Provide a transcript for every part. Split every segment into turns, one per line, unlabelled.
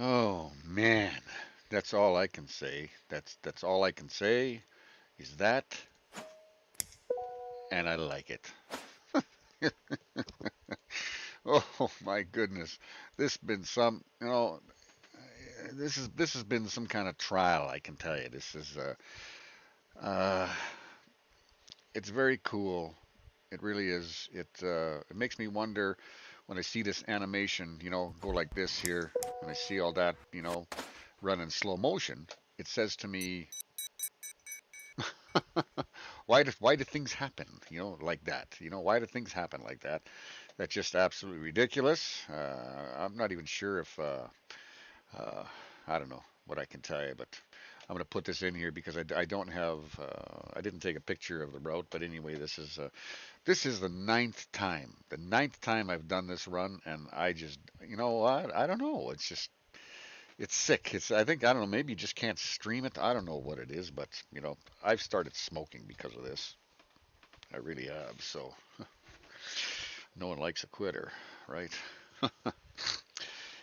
Oh man, that's all I can say. That's all I can say is that, and I like it. Oh my goodness, this has been some, this has been some kind of trial. I can tell you, this is uh, it's very cool. It really is. It makes me wonder when I see this animation, go like this here, when I see all that, run in slow motion. It says to me, why do things happen, like that? Why do things happen like that? That's just absolutely ridiculous. I'm not even sure if uh, I don't know what I can tell you, but I'm going to put this in here because I don't have I didn't take a picture of the route, but anyway, this is the ninth time I've done this run, and I just what I don't know. It's sick. I don't know. Maybe you just can't stream it. I don't know what it is, but I've started smoking because of this. I really have. So no one likes a quitter, right?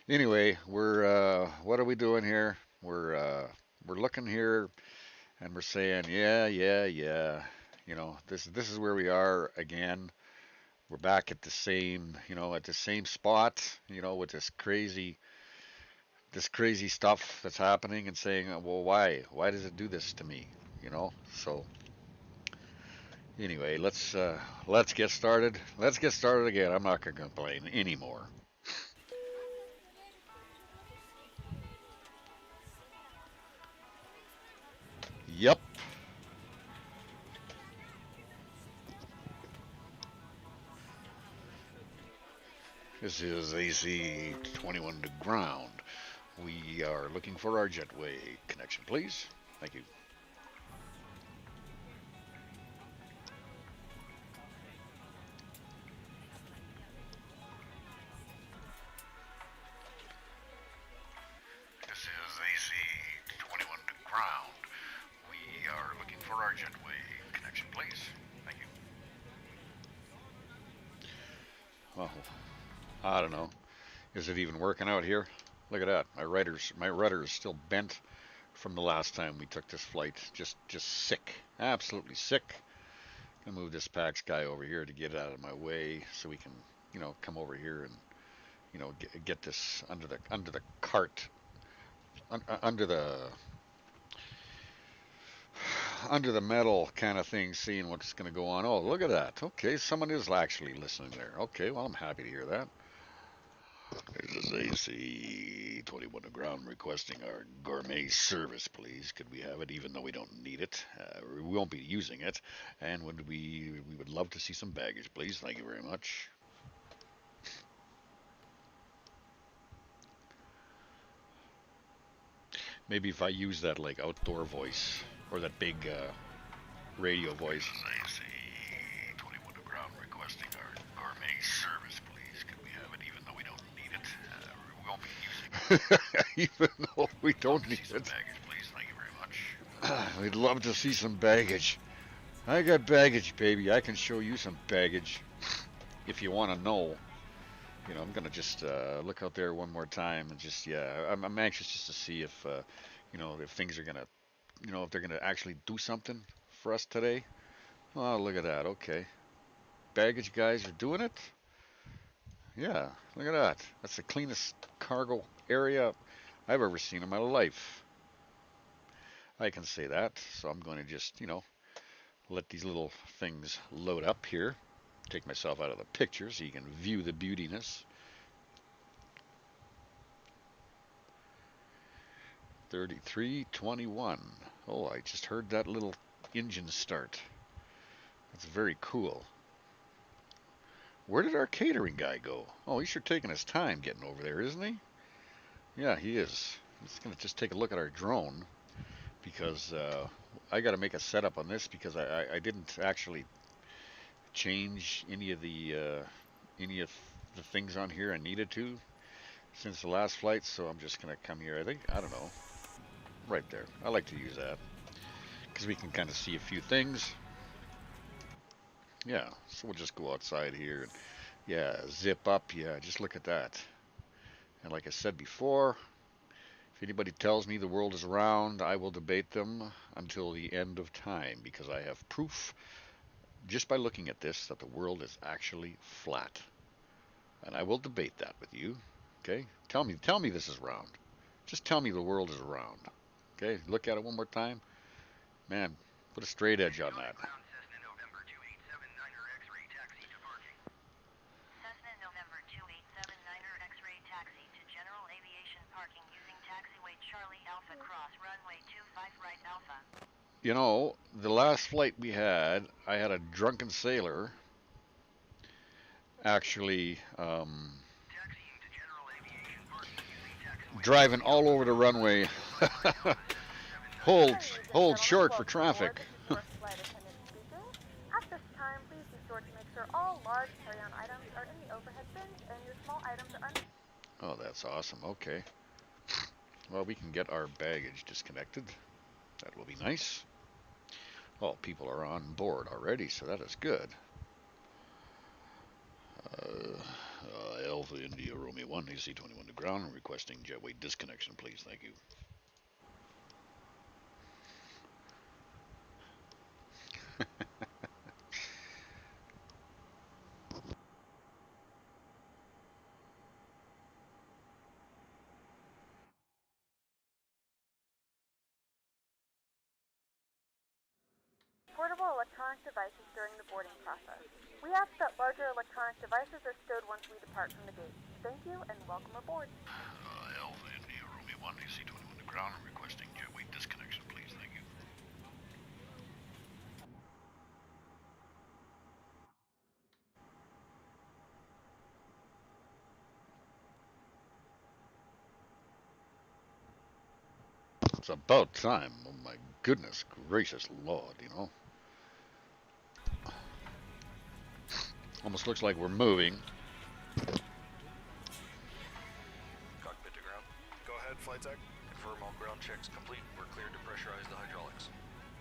Anyway, we're what are we doing here? We're looking here and we're saying, yeah, yeah, yeah. This is where we are again. We're back at the same spot, with this crazy stuff that's happening and saying, well, why? Why does it do this to me? So anyway, let's get started. Let's get started again. I'm not gonna complain anymore. Yep. This is AC 21 to ground. We are looking for our jetway connection, please. Thank you. This is AC 21 to ground. We are looking for our jetway connection, please. Thank you. Well, I don't know. Is it even working out here? Look at that. My rudder is still bent from the last time we took this flight. Just sick. Absolutely sick. Gonna move this Pax guy over here to get out of my way so we can, come over here and, get this under the cart, under the metal kind of thing, seeing what's going to go on. Oh, look at that. Okay, someone is actually listening there. Okay, well, I'm happy to hear that. This is AC 21 to ground requesting our gourmet service, please. Could we have it, even though we don't need it? We won't be using it, and we would love to see some baggage, please. Thank you very much. Maybe if I use that like outdoor voice or that big radio voice. This is AC 21 to ground requesting our gourmet service, please. Could we have it, even though we don't need it? We won't be using it. Even though we don't need it. Baggage, please. Thank you very much. We'd love to see some baggage. I got baggage, baby. I can show you some baggage if you want to know. I'm gonna just look out there one more time and just yeah, I'm anxious just to see if if things are gonna if they're gonna actually do something for us today. Oh, look at that. Okay, baggage guys are doing it. Yeah, look at that. That's the cleanest cargo area I've ever seen in my life. I can say that. So I'm going to just let these little things load up here. Take myself out of the picture so you can view the beautiness. 3321. Oh, I just heard that little engine start. That's very cool. Where did our catering guy go? Oh, he's sure taking his time getting over there, isn't he? Yeah, he is. He's going to just take a look at our drone because I got to make a setup on this because I didn't actually change any of the things on here I needed to since the last flight. So I'm just going to come here. I don't know, right there. I like to use that because we can kind of see a few things. Yeah, so we'll just go outside here and yeah, zip up. Yeah, just look at that. And like I said before, If anybody tells me the world is round, I will debate them until the end of time because I have proof just by looking at this that the world is actually flat. And I will debate that with you. Okay? Tell me this is round. Just tell me the world is round. Okay? Look at it one more time. Man, put a straight edge on that. You know, the last flight we had, I had a drunken sailor actually driving all over the runway. hold short for traffic.
At this time, please be sure to make sure all large carry-on items are in the overhead bins and your small items are under.
Oh, that's awesome. Okay. Well, we can get our baggage disconnected. That will be nice. Oh, people are on board already, so that is good. Alpha India Romeo 1, AC-21 to ground, requesting jetway disconnection, please. Thank you.
Portable electronic devices during the boarding process. We ask that larger electronic devices are stowed once we depart from the gate. Thank you and welcome aboard.
Alpha India Romeo 1, AC-21 to ground, requesting jetway disconnection, please. Thank you. It's about time. Oh my goodness gracious Lord, you know. Almost looks like we're moving.
Cockpit to ground. Go ahead, flight tech. Confirm all ground checks complete. We're cleared to pressurize the hydraulics.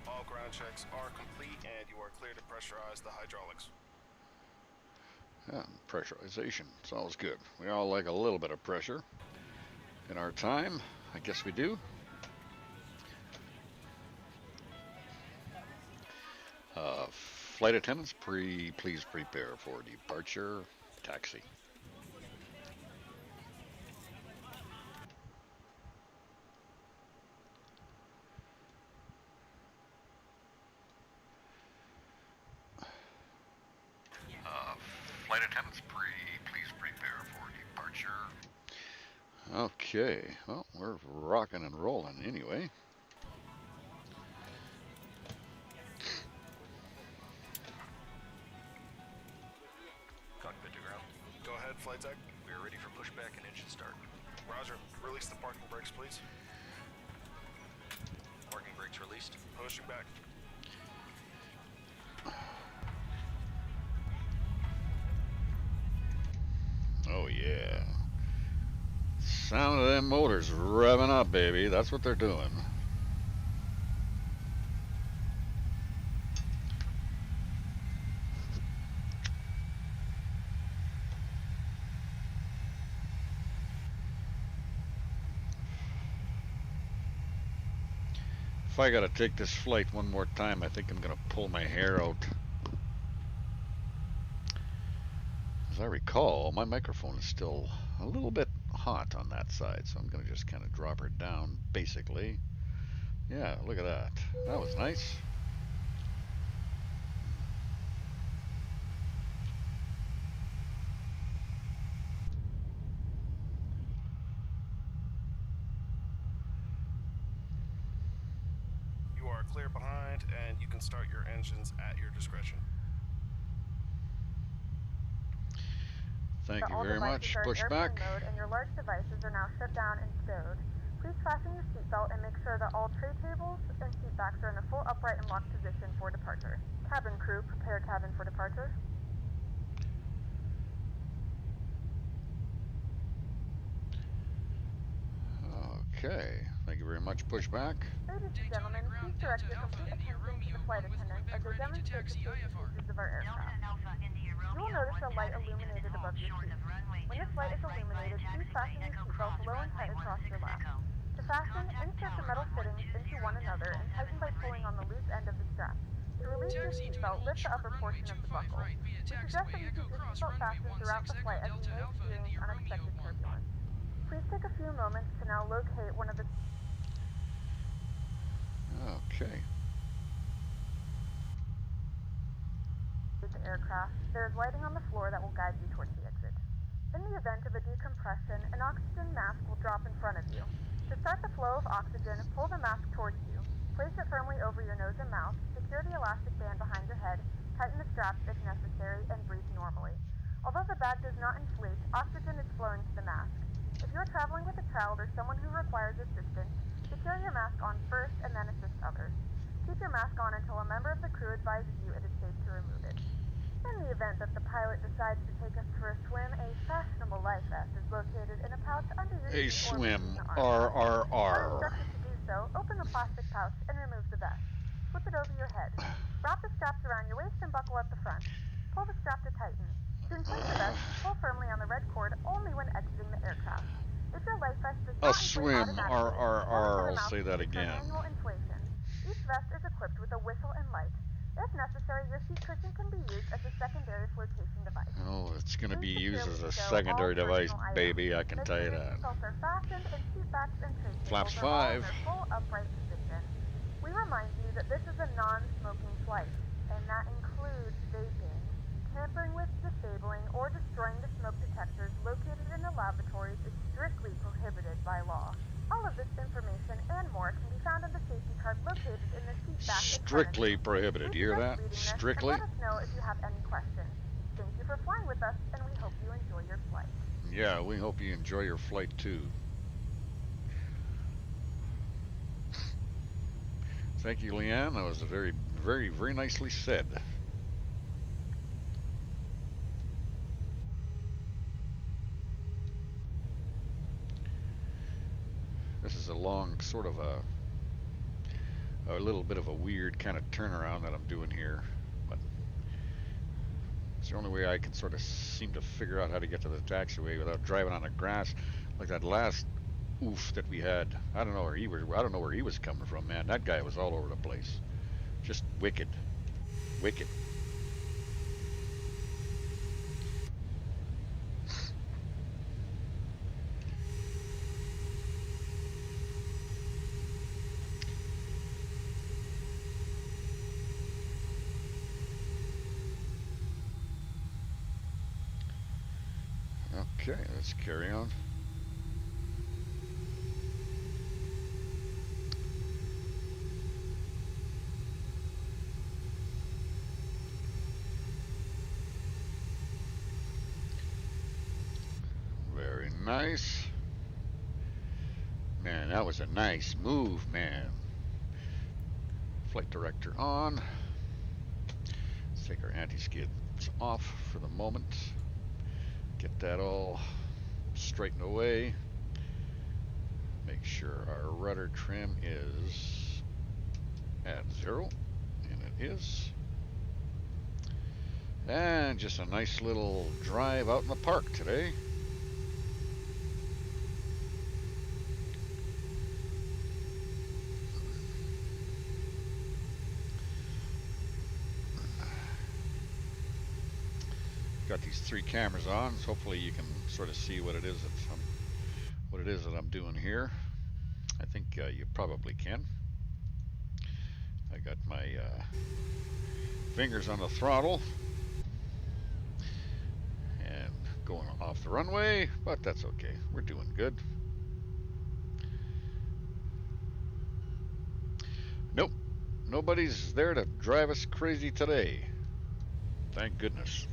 All ground checks are complete and you are cleared to pressurize the hydraulics.
Yeah, pressurization. Sounds good. We all like a little bit of pressure in our time. I guess we do. Flight attendants, please prepare for departure. Taxi. Flight attendants, please prepare for departure. Okay, well, we're rocking and rolling anyway.
Cockpit to ground. Go ahead, flight tech. We are ready for pushback and engine start. Roger. Release the parking brakes, please. Parking brakes released. Pushing back.
Oh yeah. Sound of them motors revving up, baby. That's what they're doing. If I gotta take this flight one more time, I think I'm gonna pull my hair out. As I recall, my microphone is still a little bit hot on that side, so I'm gonna just kind of drop her down, basically. Yeah, look at that. That was nice.
You are clear behind and you can start your engines at your discretion.
Thank you
All
very
devices
much.
are in
Push
airplane
back.
mode and your large devices are now shut down and stowed. Please fasten your seatbelt and make sure that all tray tables and seat backs are in a full upright and locked position for departure. Cabin crew, prepare cabin for departure.
Okay. Thank you very much. Push back.
Ladies and gentlemen, please direct your complete attention to the flight attendant as they demonstrate the safety features of our aircraft. You will notice a light illuminated above your seat. When this light is illuminated, please fasten your seatbelt low and tight across your lap. To fasten, insert the metal fittings into one another and tighten by pulling on the loose end of the strap. To release your seatbelt, lift the upper portion of the buckle. We suggest that you keep your seatbelt fastened throughout the flight as you may experience unexpected turbulence. Please take a few moments to now locate one of the aircraft. There is lighting on the floor that will guide you towards the exit. In the event of a decompression, an oxygen mask will drop in front of you. To start the flow of oxygen, pull the mask towards you. Place it firmly over your nose and mouth, secure the elastic band behind your head, tighten the straps if necessary, and breathe normally. Although the bag does not inflate, oxygen is flowing to the mask. If you are traveling with a child or someone who requires assistance, secure your mask on first and then assist others. Keep your mask on until a member of the crew advises you it is safe to remove it. In the event that the pilot decides to take us for a swim, a fashionable life vest is located in a pouch under your seat or between the arms. When instructed to do so, open the plastic pouch and remove the vest. Flip it over your head. Wrap the straps around your waist and buckle at the front. Pull the strap to tighten. To inflate the vest, pull firmly on the red cord only when exiting the aircraft. If your life vest does not inflate automatically,
I'll say that again.
Manual inflation. Each vest is equipped with a whistle and light. If necessary, your seat cushion can be used as a secondary flotation device.
Oh, it's going to be used as a secondary device, baby, I can tell you that.
Seatbelts are fastened and seat backs and tray
Flaps
tables are all in
5.
their full upright position. We remind you that this is a non-smoking flight, and that includes vaping. Tampering with, disabling, or destroying the smoke detectors located in the lavatories is strictly prohibited by law. All of this information and more can be found on the safety card located in the seat back.
Strictly prohibited. You hear that? Strictly.
Let us know if you have any questions. Thank you for flying with us, and we hope you enjoy your flight.
Yeah, we hope you enjoy your flight too. Thank you, Leanne. That was a very, very, very nicely said. This is a long, sort of a little bit of a weird kind of turnaround that I'm doing here, but it's the only way I can sort of seem to figure out how to get to the taxiway without driving on the grass like that last oof that we had. I don't know where he was coming from, man. That guy was all over the place. Just wicked. Wicked. Okay, let's carry on. Very nice. Man, that was a nice move, man. Flight director on. Let's take our anti-skids off for the moment. Get that all straightened away. Make sure our rudder trim is at 0, and it is. And just a nice little drive out in the park today. Got these 3 cameras on, so hopefully you can sort of see what it is that I'm doing here. I think you probably can. I got my fingers on the throttle and going off the runway, but that's okay. We're doing good. Nope, nobody's there to drive us crazy today. Thank goodness.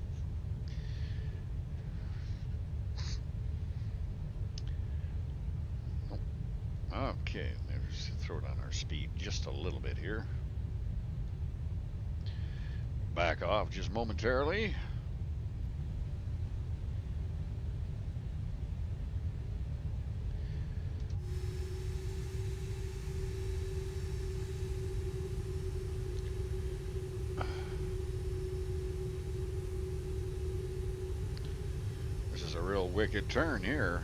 Okay, let's throw it on our speed just a little bit here. Back off just momentarily. This is a real wicked turn here.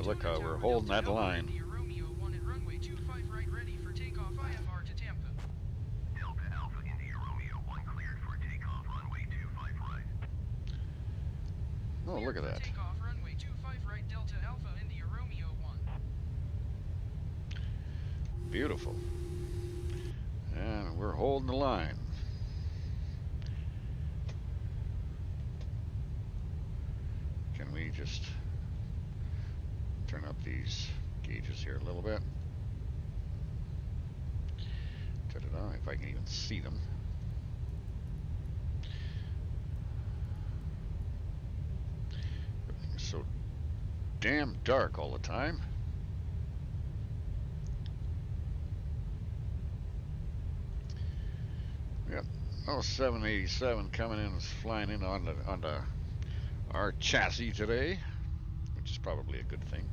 look how we're holding that line.
Romeo 1 at runway 25 right, ready for takeoff IFR to Tampa.
Delta Alpha India Romeo 1 cleared for takeoff runway 25 right.
Oh, look at that.
Takeoff runway 25 right, Delta Alpha India Romeo 1.
Beautiful. And we're holding the line. Can we just turn up these gauges here a little bit? Ta-da-da, if I can even see them. Everything's so damn dark all the time. Yep, 787 coming in, flying in onto our chassis today, which is probably a good thing.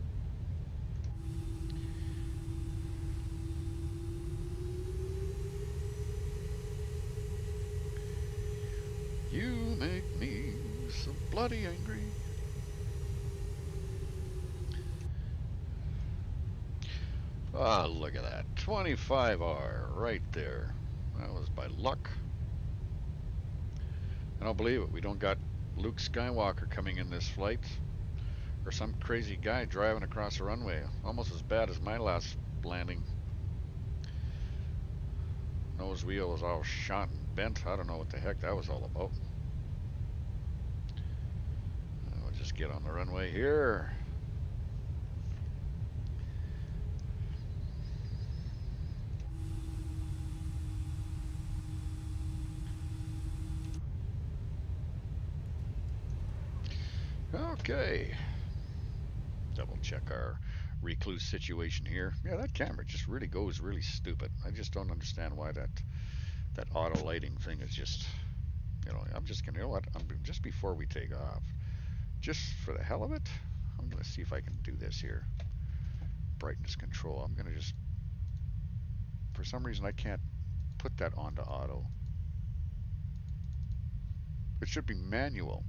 You make me so bloody angry. Ah, look at that. 25R right there. That was by luck. I don't believe it. We don't got Luke Skywalker coming in this flight, or some crazy guy driving across the runway. Almost as bad as my last landing. Nose wheel was all shot and bent. I don't know what the heck that was all about. We'll just get on the runway here. Okay. Double check our recluse situation here. Yeah, that camera just really goes really stupid. I just don't understand why that auto lighting thing is just, you know, I'm just gonna, you know what, just before we take off, just for the hell of it, I'm gonna see if I can do this here. Brightness control. I'm gonna just, for some reason I can't put that onto auto. It should be manual.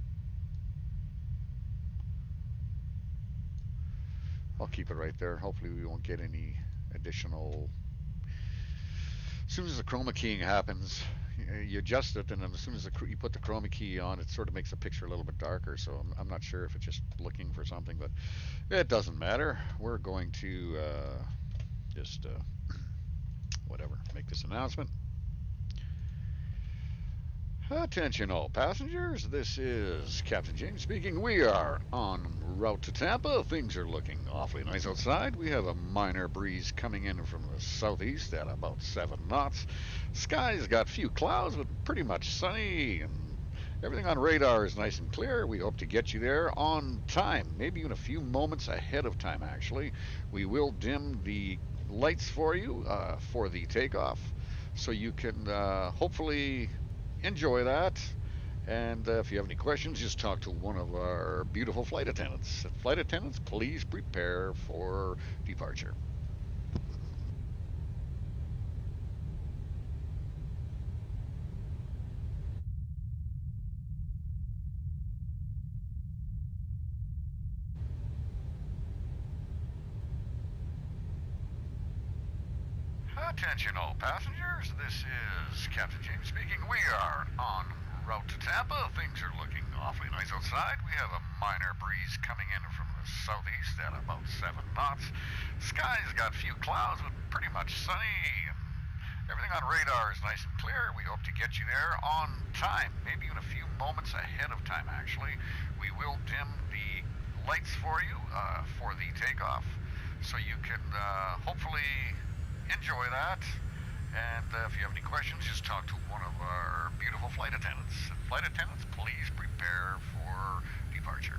I'll keep it right there. Hopefully we won't get any additional. As soon as the chroma keying happens, you adjust it, and then as soon as you put the chroma key on, it sort of makes the picture a little bit darker. So I'm not sure if it's just looking for something, but it doesn't matter. We're going to just whatever, make this announcement. Attention all passengers, this is Captain James speaking. We are en route to Tampa. Things are looking awfully nice outside. We have a minor breeze coming in from the southeast at about 7 knots. Sky's got a few clouds, but pretty much sunny, and everything on radar is nice and clear. We hope to get you there on time, maybe even a few moments ahead of time, actually. We will dim the lights for you for the takeoff, so you can hopefully enjoy that. And if you have any questions, just talk to one of our beautiful flight attendants. Flight attendants, please prepare for departure. Attention all passengers, this is Captain James speaking. We are en route to Tampa. Things are looking awfully nice outside. We have a minor breeze coming in from the southeast at about 7 knots. Sky's got a few clouds, but pretty much sunny. Everything on radar is nice and clear. We hope to get you there on time, maybe even a few moments ahead of time, actually. We will dim the lights for you for the takeoff, so you can hopefully enjoy that. And if you have any questions, just talk to one of our beautiful flight attendants. Flight attendants, please prepare for departure.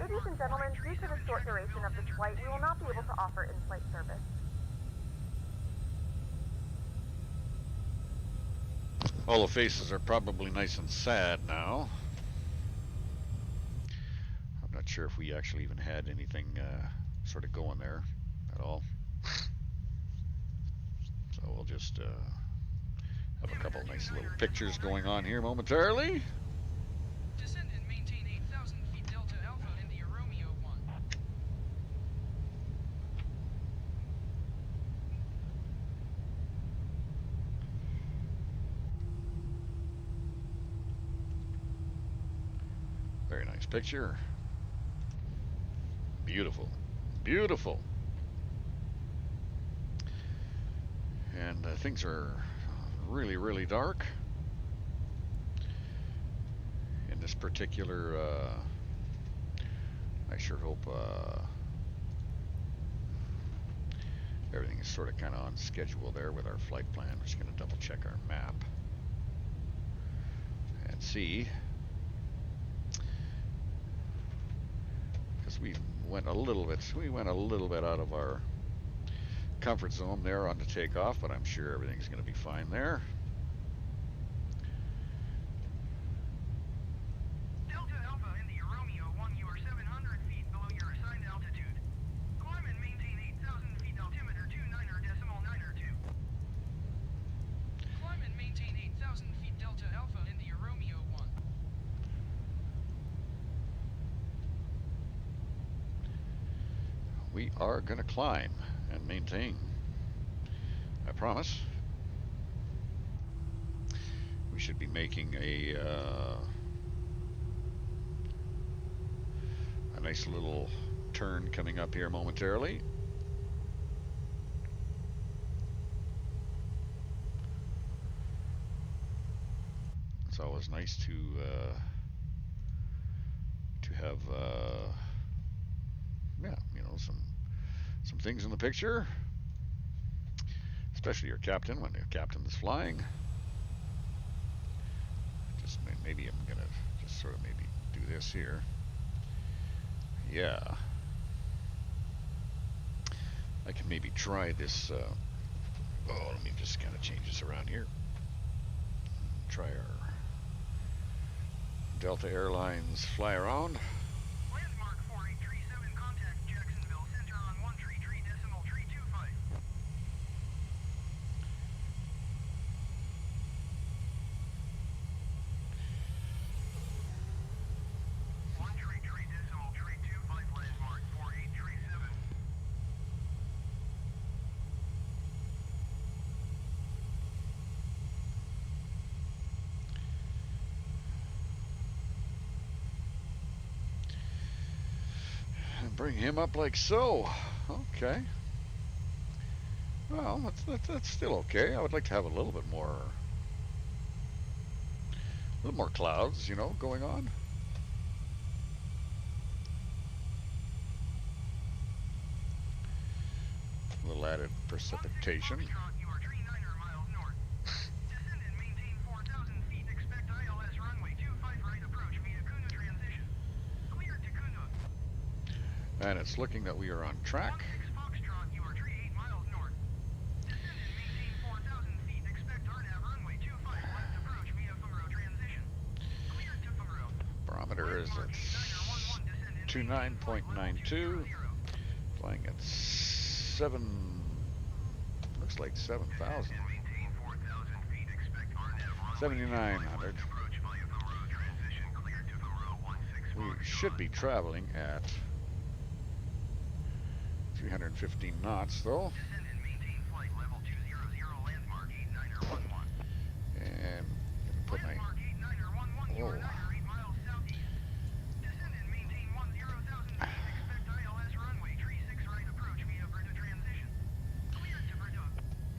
Ladies and gentlemen, due to the short duration of this flight, we will not be able to offer in-flight service.
All the faces are probably nice and sad now. I'm not sure if we actually even had anything sort of going there at all. So we'll just have a couple nice little pictures going on here momentarily.
Descend and maintain 8,000 feet Delta Alpha India Romeo 1.
Very nice picture. Beautiful. Beautiful. And things are really, really dark in this particular, I sure hope everything is sort of kind of on schedule there with our flight plan. We're just going to double check our map and see, because we went a little bit out of our comfort zone there on the takeoff, but I'm sure everything's going to be fine there.
Delta Alpha India Romeo 1, you are 700 feet below your assigned altitude. Climb and maintain 8,000 feet altimeter 29.92.
Climb and maintain 8,000 feet Delta Alpha India Romeo 1.
We are going to climb and maintain. I promise. We should be making a nice little turn coming up here momentarily. It's always nice to have yeah, you know, some things in the picture, especially your captain when your captain is flying. Just maybe I'm gonna just sort of maybe do this here. Yeah, I can maybe try this. Oh, let me just kind of change this around here. Try our Delta Airlines fly around.
Landmark 4837, contact Jacksonville Center on 133.325. 133.325, landmark 4837.
And bring him up like so. Okay. Well, that's still okay. I would like to have a little more clouds, you know, going on. A little added precipitation.
Foxtrot, you are 39 miles north. Descend and maintain 4,000 feet. Expect ILS runway 25 right approach via Kuno transition. Cleared to Kuno.
And it's looking that we are on track.
16 Foxtrot, you are 38 miles north. Descend and maintain 4,000 feet. Expect RNAV runway 25 left approach via Fumro transition. Cleared to Fumro.
Barometer is at 29.92. Flying at 7. Looks like 7,000. 7,900. We should be traveling at 315 knots, though.
Descend and maintain flight level 200, landmark 8911.
And put my
Landmark 8911, you are 9 miles southeast. Descend and maintain 10,000 feet. Expect ILS runway 36 right approach via Breda transition. Cleared to Breda.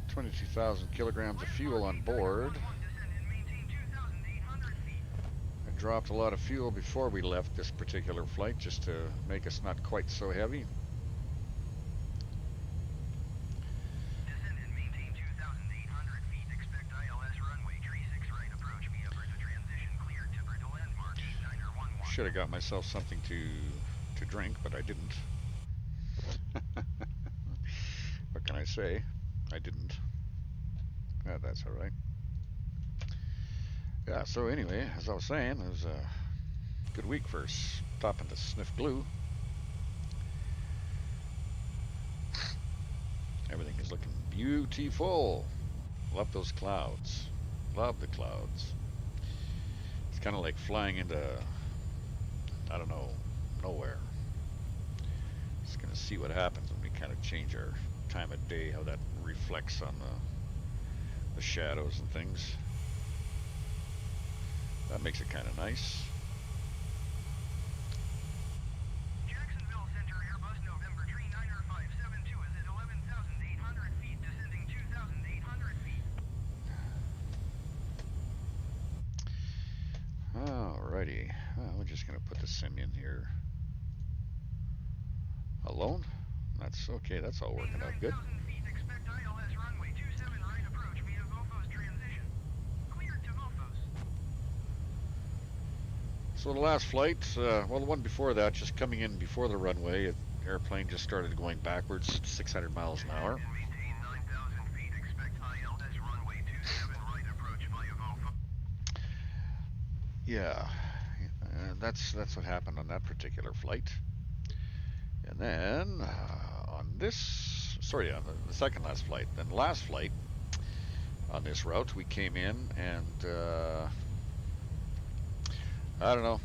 22,000 kilograms of fuel on board.
Descend and maintain 2,800 feet.
I dropped a lot of fuel before we left this particular flight just to make us not quite so heavy.
Descend and maintain 2,800 feet. Expect ILS runway 36 right approach via Breda transition. Cleared to Breda landmark 8911.
Should have got myself something to to drink, but I didn't. What can I say? I didn't. Yeah, that's all right. Yeah, so anyway, as I was saying, it was a good week for stopping to sniff glue. Everything is looking beautiful. Love those clouds. Love the clouds. It's kind of like flying into, I don't know, nowhere. Just gonna see what happens when we kind of change our time of day, how that reflects on the shadows and things. That makes it kind of nice.
Jacksonville Center Airbus November tree 90572 is at 11,800 feet, descending 2,800 feet.
Alrighty, we're just gonna put the sim in here alone. That's okay, that's all working out good.
9,000 feet, expect ILS runway 27 right approach via VOFOS transition. Cleared to VOFOS.
So the last flight, well, the one before that, just coming in before the runway, airplane just started going backwards, 600 miles an hour.
And maintain 9,000 feet, expect ILS runway 27 right approach via VOFOS.
Yeah, that's what happened on that particular flight. And then on this, sorry, on the second last flight, then the last flight on this route, we came in and I don't know,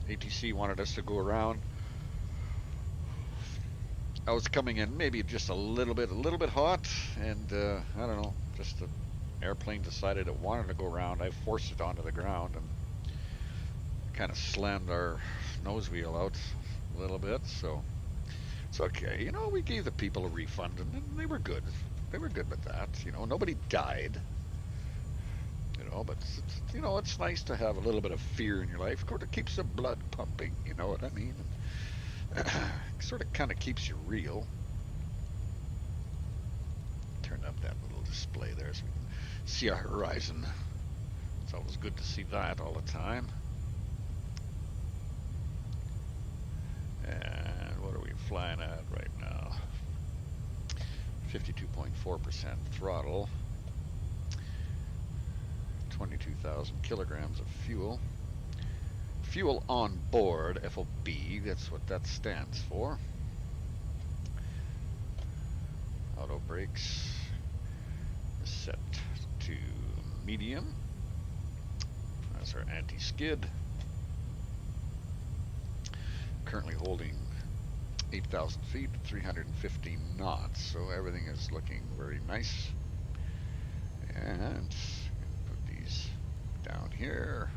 ATC wanted us to go around. I was coming in maybe just a little bit hot, and I don't know, just the airplane decided it wanted to go around. I forced it onto the ground and kind of slammed our nose wheel out a little bit, so it's okay. You know, we gave the people a refund, and they were good. They were good with that. You know, nobody died. You know, but you know, it's nice to have a little bit of fear in your life. Of course, it keeps the blood pumping. You know what I mean? Sort of, kind of keeps you real. Turn up that little display there so we can see our horizon. It's always good to see that all the time. And what are we flying at right now? 52.4% throttle. 22,000 kilograms of fuel. Fuel on board, FOB, that's what that stands for. Auto brakes is set to medium. That's our anti-skid. Currently holding 8,000 feet, 350 knots, so everything is looking very nice. And put these down here.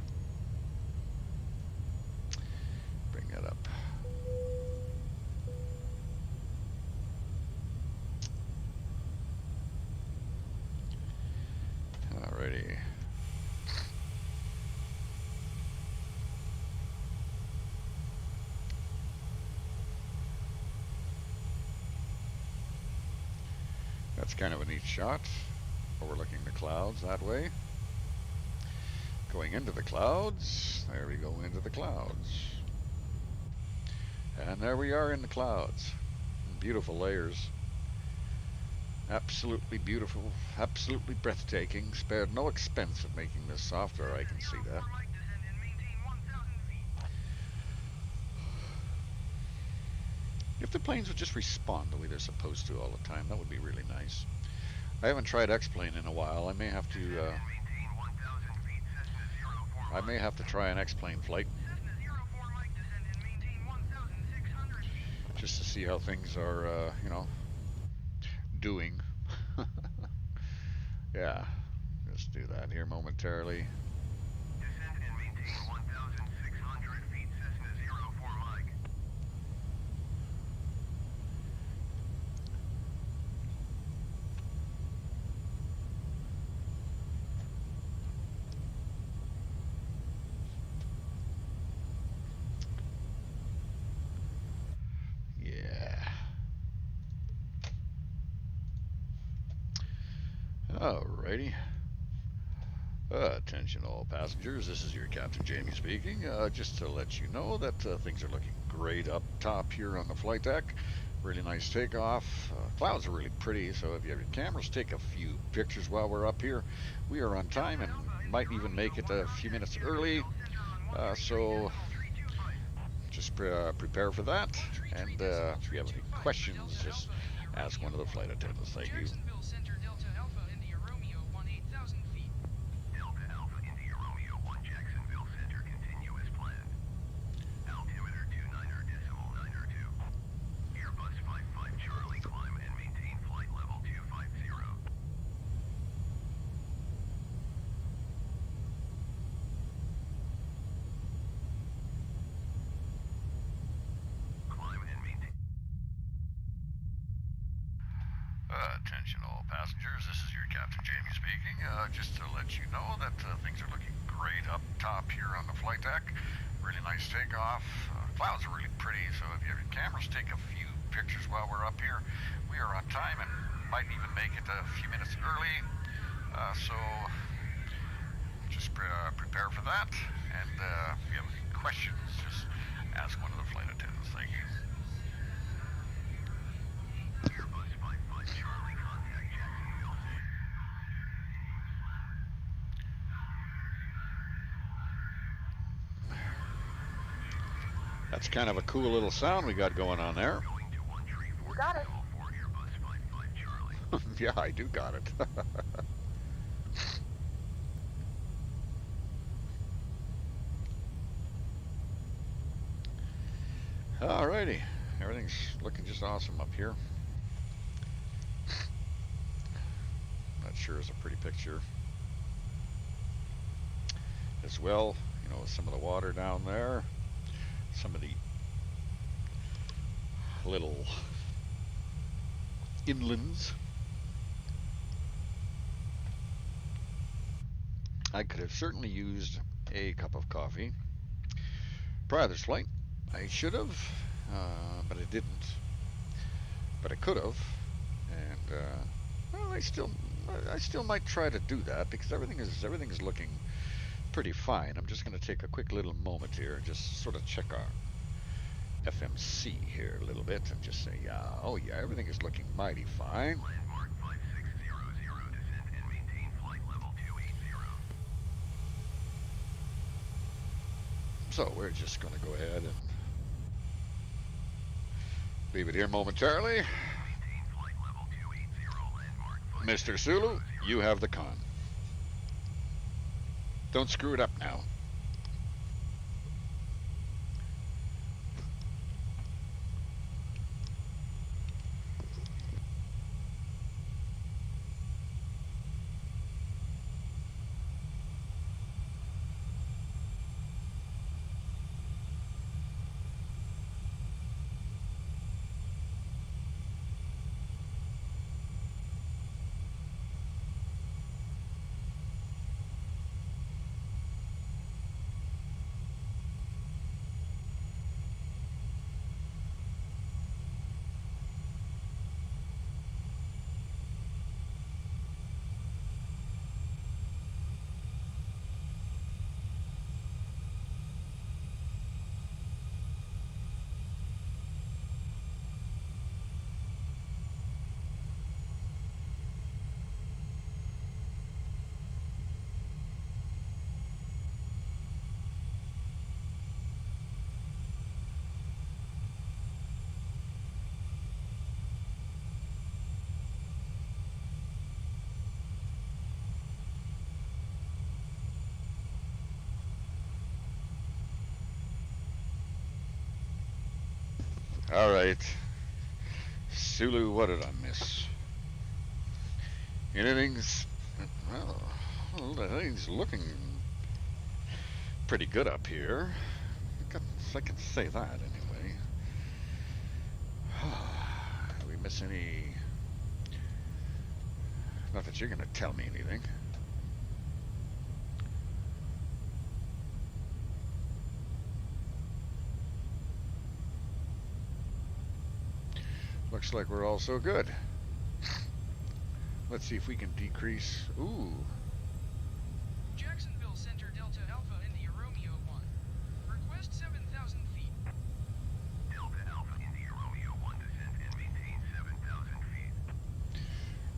Bring that up. Alrighty. That's kind of a neat shot, overlooking the clouds that way. Going into the clouds, there we go into the clouds. And there we are in the clouds. Beautiful layers. Absolutely beautiful, absolutely breathtaking. Spared no expense in making this software, I can see that. If the planes would just respond the way they're supposed to all the time, that would be really nice. I haven't tried X-Plane in a while. I may have to try an X-Plane flight just to see how things are, you know, doing. Yeah, let's do that here momentarily.
Descend and maintain 1,600 feet, Cessna 04 Mike.
Yeah. Alrighty. Attention all passengers, this is your Captain Jamie speaking. Just to let you know that things are looking great up top here on the flight deck. Really nice takeoff. Clouds are really pretty, so if you have your cameras, take a few pictures while we're up here. We are on time and might even make it a few minutes early, so just prepare for that. And if you have any questions, just ask one of the flight attendants. Thank you.
Jacksonville Center Delta Alpha India Romeo 18,000 feet.
Delta Alpha India Romeo 1 Jacksonville Center, continue as planned. Altimeter 29.902. Airbus 55 Charlie, climb and maintain flight level 250. Climb and maintain.
Attention all passengers, this is your Captain Jamie speaking. Just to let you know that things are looking great up top here on the flight deck. Really nice takeoff. Clouds are really pretty, so if you have your cameras, take a few pictures while we're up here. We are on time and might even make it a few minutes early, so just prepare for that. And if you have any questions, just ask one of the flight attendants. Thank you.
Airbus 55 Charlie, contact Jacksonville Center.
That's kind of a cool little sound we got going on there.
Going to 134
You got it.
for Airbus 55 Charlie.
Yeah, I do got it. Alrighty, everything's looking just awesome up here. That sure is a pretty picture as well. You know, some of the water down there, some of the little inlands. I could have certainly used a cup of coffee prior to this flight. I should have, but I didn't. But I could have, and well, I still might try to do that because everything is looking pretty fine. I'm just going to take a quick little moment here, just sort of check our FMC here a little bit, and just say, oh yeah, everything is looking mighty fine.
Landmark 5600, descend and maintain flight level 280.
So we're just going to go ahead and leave it here momentarily.
Maintain flight level 280, landmark
Mr. Sulu, you have the con. Don't screw it up now. All right. Sulu, what did I miss? Anything's, well, everything's looking pretty good up here. I can say that anyway. Did we miss any? Not that you're going to tell me anything. Looks like we're all so good. Let's see if we can decrease. Ooh.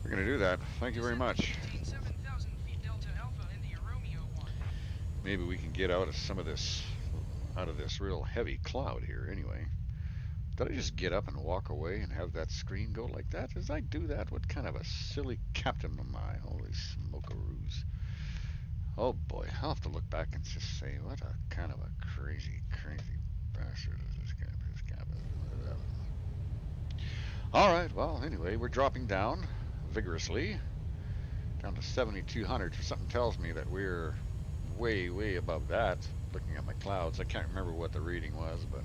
We're going to do that. Thank you very much.
Maintain 7,000 feet Delta Alpha into your Romeo 1.
Maybe we can get out of some of this, out of this real heavy cloud here anyway. Did I just get up and walk away and have that screen go like that? Did I do that? What kind of a silly captain am I? Holy smokeroos. Oh boy, I'll have to look back and just say, what a kind of a crazy, crazy bastard is this guy. Alright, well, anyway, we're dropping down vigorously. Down to 7,200. Something tells me that we're way, way above that. Looking at my clouds, I can't remember what the reading was, but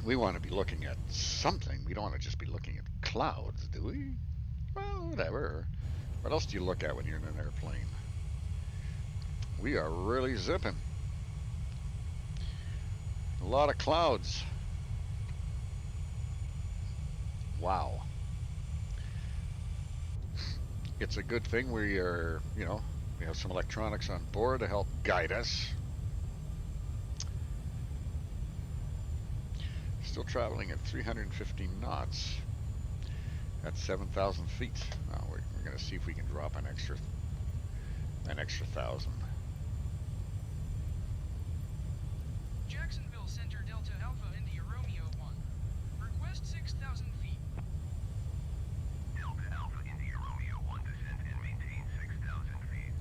we want to be looking at something. We don't want to just be looking at clouds, do we? Well, whatever. What else do you look at when you're in an airplane? We are really zipping. A lot of clouds. Wow. It's a good thing we are, you know, we have some electronics on board to help guide us. Still traveling at 350 knots at 7,000 feet. Now we're going to see if we can drop an extra 1,000.
Jacksonville Center Delta Alpha into your Romeo 1. Request 6,000 feet.
Delta Alpha into your Romeo 1, descend and maintain 6,000 feet.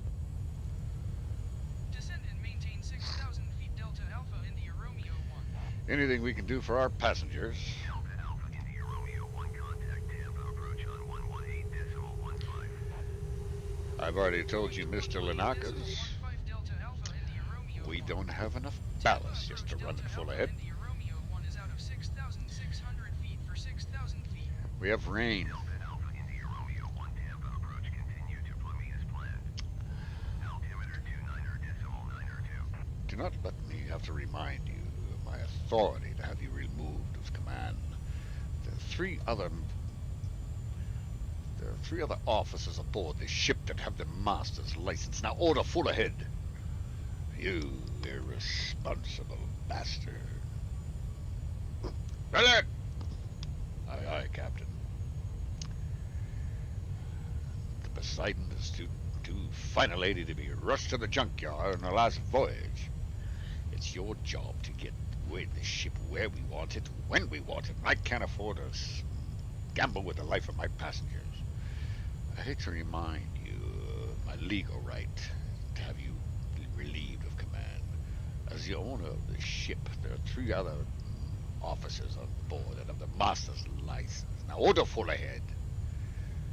Descend and maintain 6,000 feet Delta Alpha into your Romeo 1.
Anything we can do for our passengers.
Delta Alpha into your Romeo 1, contact Tampa, approach on 118.15.
I've already told you, Mr. Linakas,
Delta Alpha into your Romeo
we
1.
don't have enough ballast just to run it full ahead.
Into your Romeo 1 is out of 6,600 feet for 6,000 feet.
We have rain.
Delta Alpha into your Romeo 1, Tampa, approach continue to plumbing as planned. Altimeter 29.902.
Do not let me have to remind you of my authority to have you removed of command. There are three other officers aboard this ship that have the master's license. Now order full ahead. You irresponsible bastard. Alert! Aye, aye, Captain. The Poseidon is too fine a lady to be rushed to the junkyard on her last voyage. It's your job to get the ship where we want it, when we want it. I can't afford to gamble with the life of my passengers. I hate to remind you of my legal right to have you relieved of command. As the owner of the ship, there are three other officers on board that have the master's license. Now order full ahead.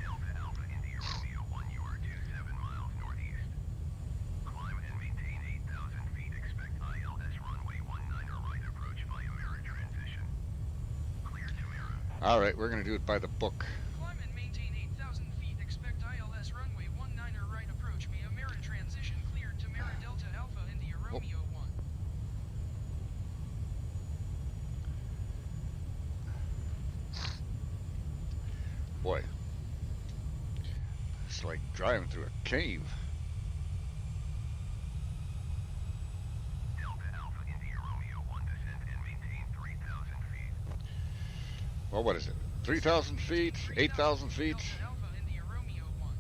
Delta Alpha into your Romeo 1, you are 27 miles northeast. Climb and maintain 8,000 feet. Expect ILS runway 19 right approach via mirror transition. Clear to mirror.
All right, we're going to do it by the book.
Climb and maintain 8,000 feet. Expect ILS runway 19 right approach via mirror transition cleared to mirror Delta Alpha into your Romeo 1.
Boy, it's like driving through a cave.
Delta Alpha into your Romeo 1, descend and maintain 3,000 feet.
Well, what is it? 3,000 feet? 8,000 feet?
Delta Alpha into your Romeo 1.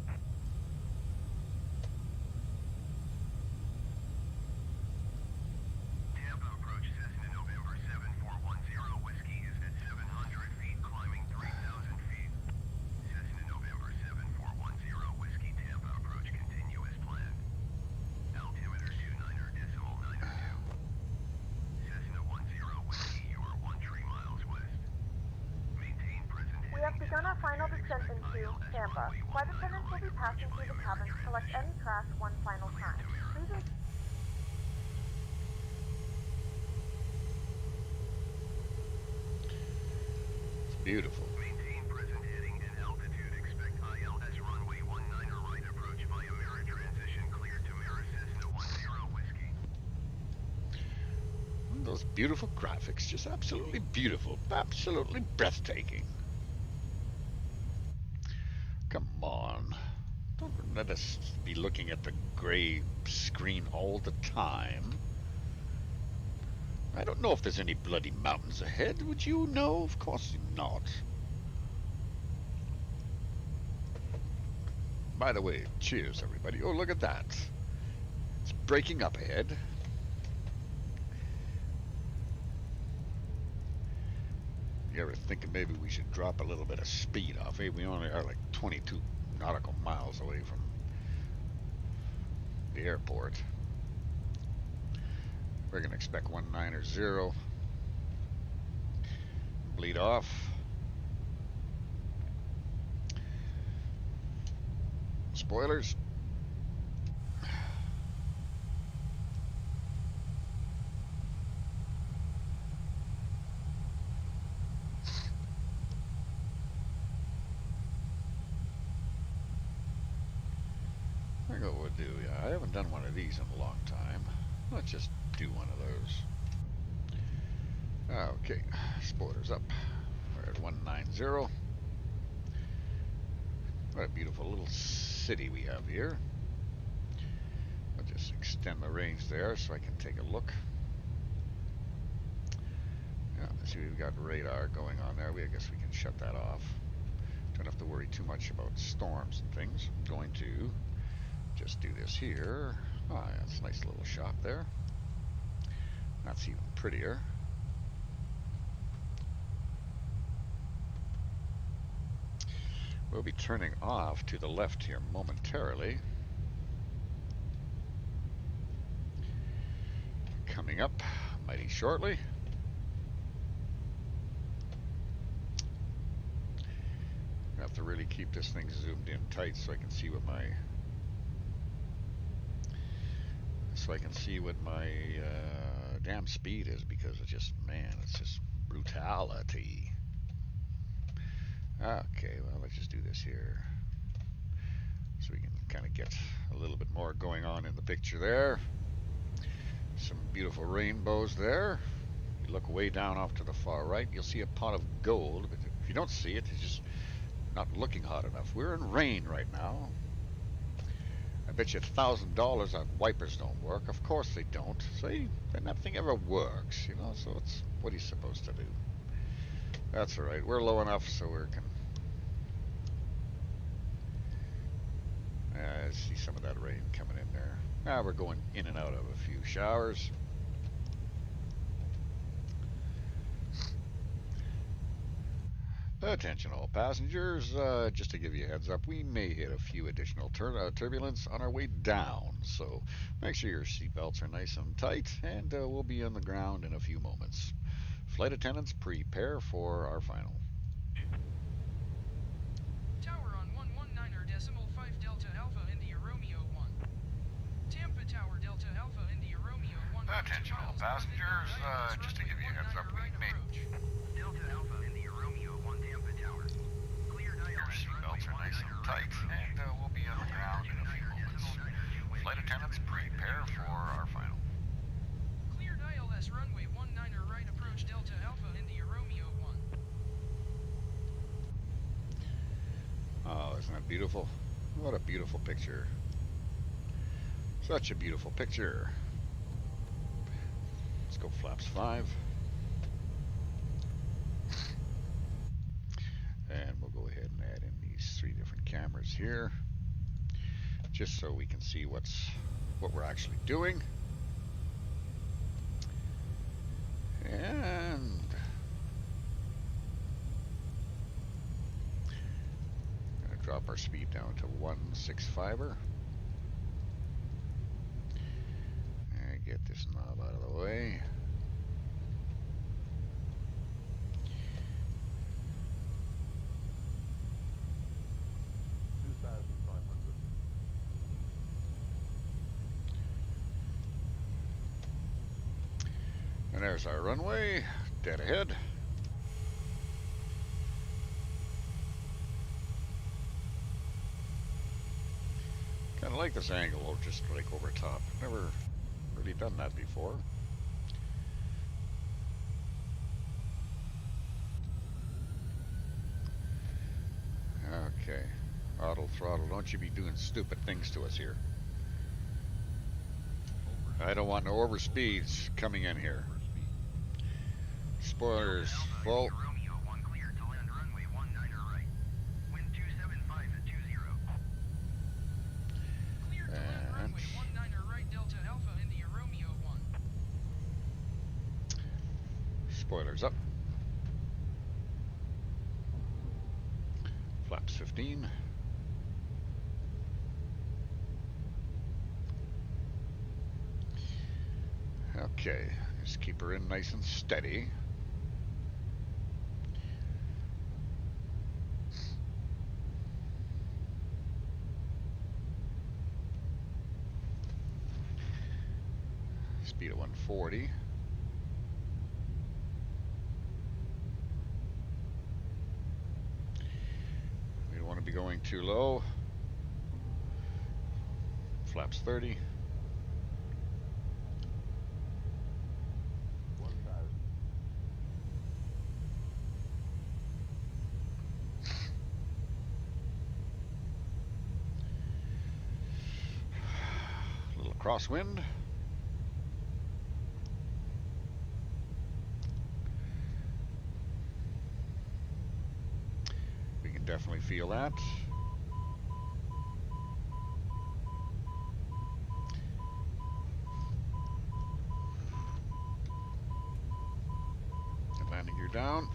Tampa approach Cessna November 7410 Whiskey is at 700 feet, climbing 3,000 feet. Cessna November 7410 Whiskey, Tampa approach continue as planned. Altimeter 29.902. Cessna 10 Whiskey, you are 13 miles west. Maintain present
We have begun our final descent into Tampa. Flight attendants will be passing through the cabin to collect any trash one final time. Please
It's beautiful.
Maintain present heading and altitude. Expect ILS runway 19 right approach via mirror transition cleared to mirror Cessna 10 Whiskey.
Those beautiful graphics, just absolutely beautiful, absolutely breathtaking. Come on. Don't let us be looking at the gray screen all the time. I don't know if there's any bloody mountains ahead. Would you know? Of course not. By the way, cheers, everybody. Oh, look at that. It's breaking up ahead. You ever thinking maybe we should drop a little bit of speed off? Hey, we only are like 22 nautical miles away from the airport. We're going to expect 190. Bleed off. Spoilers. I think what we'll do, yeah, I haven't done one of these in a long time. Let's just do one of those. Okay, spoilers up. We're at 190. What a beautiful little city we have here. I'll just extend the range there so I can take a look. Yeah, see, we've got radar going on there. I guess we can shut that off. Don't have to worry too much about storms and things. I'm going to just do this here. Oh, yeah, that's a nice little shot there. That's even prettier. We'll be turning off to the left here momentarily. Coming up mighty shortly. I have to really keep this thing zoomed in tight so I can see what my damn speed is, because it's just, man, it's just brutality. Okay, well, let's just do this here so we can kind of get a little bit more going on in the picture there. Some beautiful rainbows there. You look way down off to the far right, you'll see a pot of gold, but if you don't see it, it's just not looking hot enough. We're in rain right now. I bet you $1,000 our wipers don't work. Of course they don't. See, then nothing ever works, you know, so it's what he's supposed to do. That's alright. We're low enough so we can see some of that rain coming in there. Now we're going in and out of a few showers. Attention all passengers, just to give you a heads up, we may hit a few additional turbulence on our way down, so make sure your seatbelts are nice and tight, and we'll be on the ground in a few moments. Flight attendants, prepare for our final.
Tower on 119.5 Delta Alpha India Romeo 1. Tampa Tower Delta Alpha India Romeo 1.
Attention all passengers, just to give you a heads up, we may...
Delta Alpha India Romeo 1 Tampa Tower. Cleared ILS.
Your seatbelts are nice and tight, and we'll be on the ground in a few moments. Flight attendants, prepare for our final.
Cleared ILS runway 19 right approach Delta Alpha India Romeo 1.
Oh, isn't that beautiful? What a beautiful picture. Such a beautiful picture. Let's go flaps 5. And we'll go ahead and add in these 3 different cameras here, just so we can see what we're actually doing. And gonna drop our speed down to 165er. And get this knob out of the way. And there's our runway, dead ahead. Kind of like this angle, just like over top. Never really done that before. Okay, auto throttle, don't you be doing stupid things to us here. I don't want no overspeeds coming in here. Spoilers
Delta Alpha
full.
India Romeo 1 cleared to land runway 19er right. Wind 275 at 20.
Cleared to land
And
runway 19er right, Delta Alpha India Romeo 1.
spoilers up. Flaps 15. Okay, just keep her in nice and steady. Speed of 140. We don't want to be going too low. Flaps 30. Little crosswind. We can definitely feel that. And landing gear down.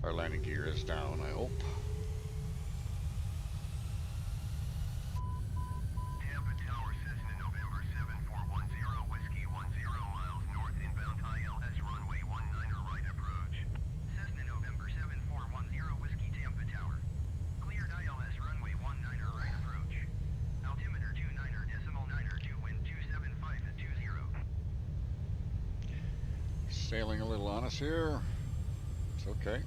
Our landing gear is down, I hope.
Tampa Tower, Cessna November 7410, Whiskey 10 miles north inbound ILS runway 19er right approach. Cessna November 7410, Whiskey Tampa Tower. Cleared ILS runway 19er right approach. Altimeter 29er.9er 2, wind 275 at 20.
Sailing a little on us here. It's okay.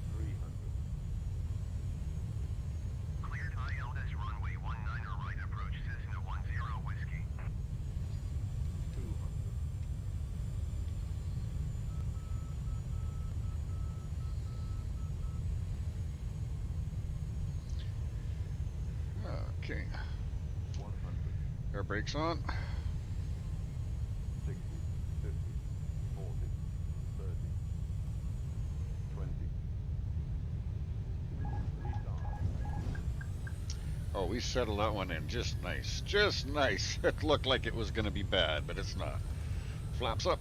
Cleared ILS runway 19er right approach, Cessna 10 Whiskey.
Okay. Air brakes on.
60, 50, 40, 30, 20.
Oh, we settled that one in just nice. Just nice. It looked like it was going to be bad, but it's not. Flaps up.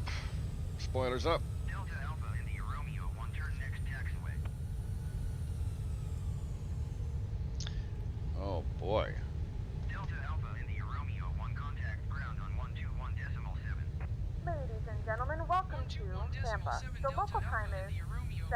Spoilers up.
Delta Alpha India Romeo 1, turn next taxiway.
Oh boy.
Delta Alpha India Romeo 1, contact ground on 121.7.
Ladies and gentlemen, welcome to
121.7
Tampa. The
Delta
local
Alpha
time is
India Romeo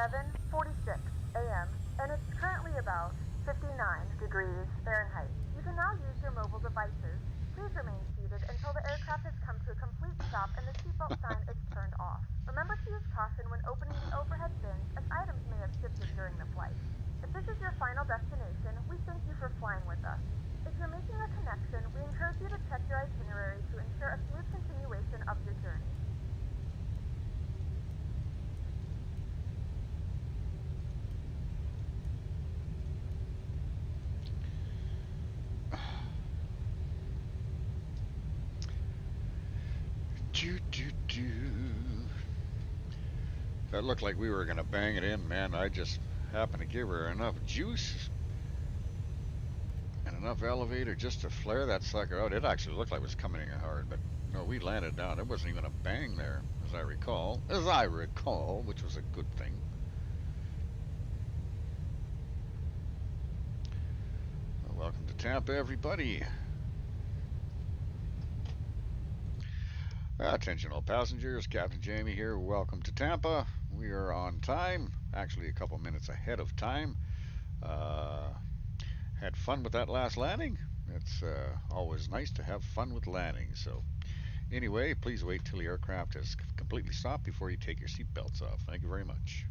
7:46 a.m. and it's currently about 59 degrees Fahrenheit. You can now use your mobile devices. Please remain seated until the aircraft has come to a complete stop and the seatbelt sign is turned off. Remember to use caution when opening the overhead bins as items may have shifted during the flight. If this is your final destination, we thank you for flying with us. If you're making a connection, we encourage you to check your itinerary to ensure a smooth continuation of your journey.
That looked like we were going to bang it in, man. I just happened to give her enough juice and enough elevator just to flare that sucker out. It actually looked like it was coming in hard, but no, we landed down. It wasn't even a bang there, as I recall. Which was a good thing. Well, welcome to Tampa, everybody. Attention all passengers, Captain Jamie here. Welcome to Tampa. We are on time, actually a couple minutes ahead of time. Had fun with that last landing. It's always nice to have fun with landings. So anyway, please wait till the aircraft has completely stopped before you take your seatbelts off. Thank you very much.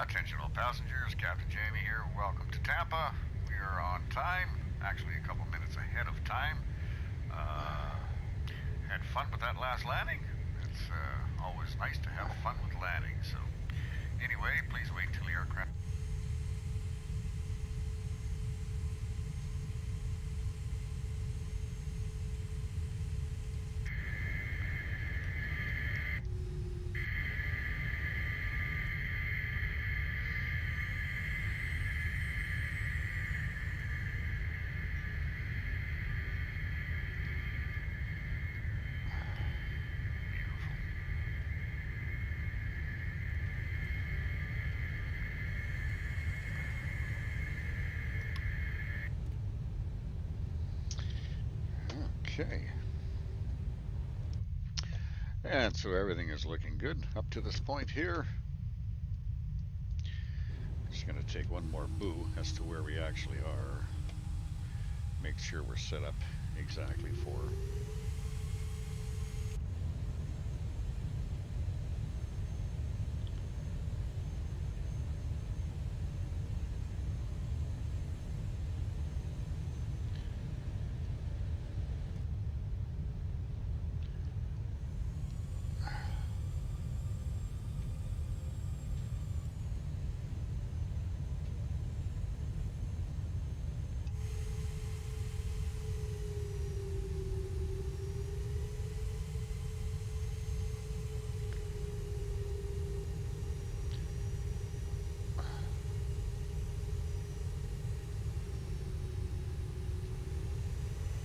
Attention all passengers, Captain Jamie here. Welcome to Tampa. We are on time, actually a couple minutes ahead of time. Had fun with that last landing. It's always nice to have fun with landing. So anyway, please wait till the aircraft.
Okay. And so everything is looking good up to this point here. Just going to take one more boo as to where we actually are. Make sure we're set up exactly for.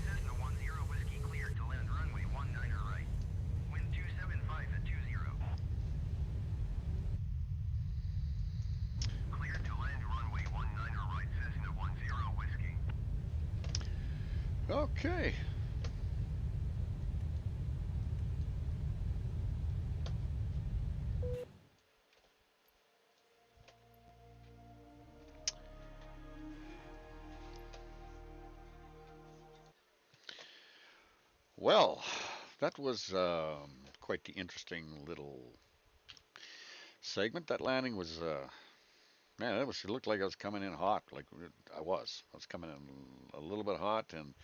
Cessna 10 Whiskey cleared to land runway 19 right. Wind 275 at 20. Cleared to land runway 19 right, Cessna 10 Whiskey.
Okay. Well, that was quite the interesting little segment. That landing was, man, it looked like I was coming in hot. Like I was coming in a little bit hot, and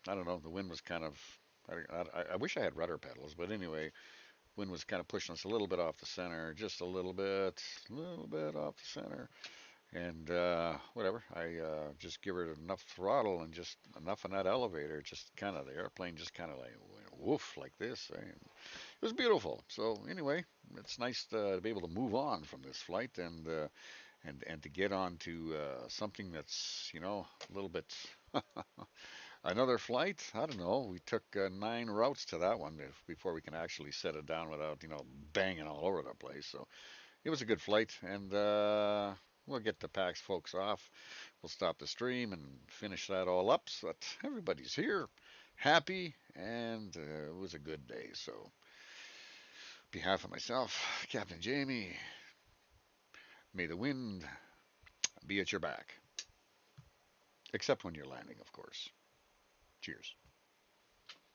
I don't know. The wind was kind of. I wish I had rudder pedals, but anyway, wind was kind of pushing us a little bit off the center, just a little bit off the center. And whatever, I just give it enough throttle and just enough on that elevator, just kind of the airplane just kind of like went woof like this. And it was beautiful. So anyway, it's nice to be able to move on from this flight and to get on to something that's a little bit another flight. I don't know. We took 9 routes to that one before we can actually set it down without banging all over the place. So it was a good flight, and we'll get the PAX folks off. We'll stop the stream and finish that all up so that everybody's here, happy, and it was a good day. So, on behalf of myself, Captain Jamie, may the wind be at your back, except when you're landing, of course. Cheers.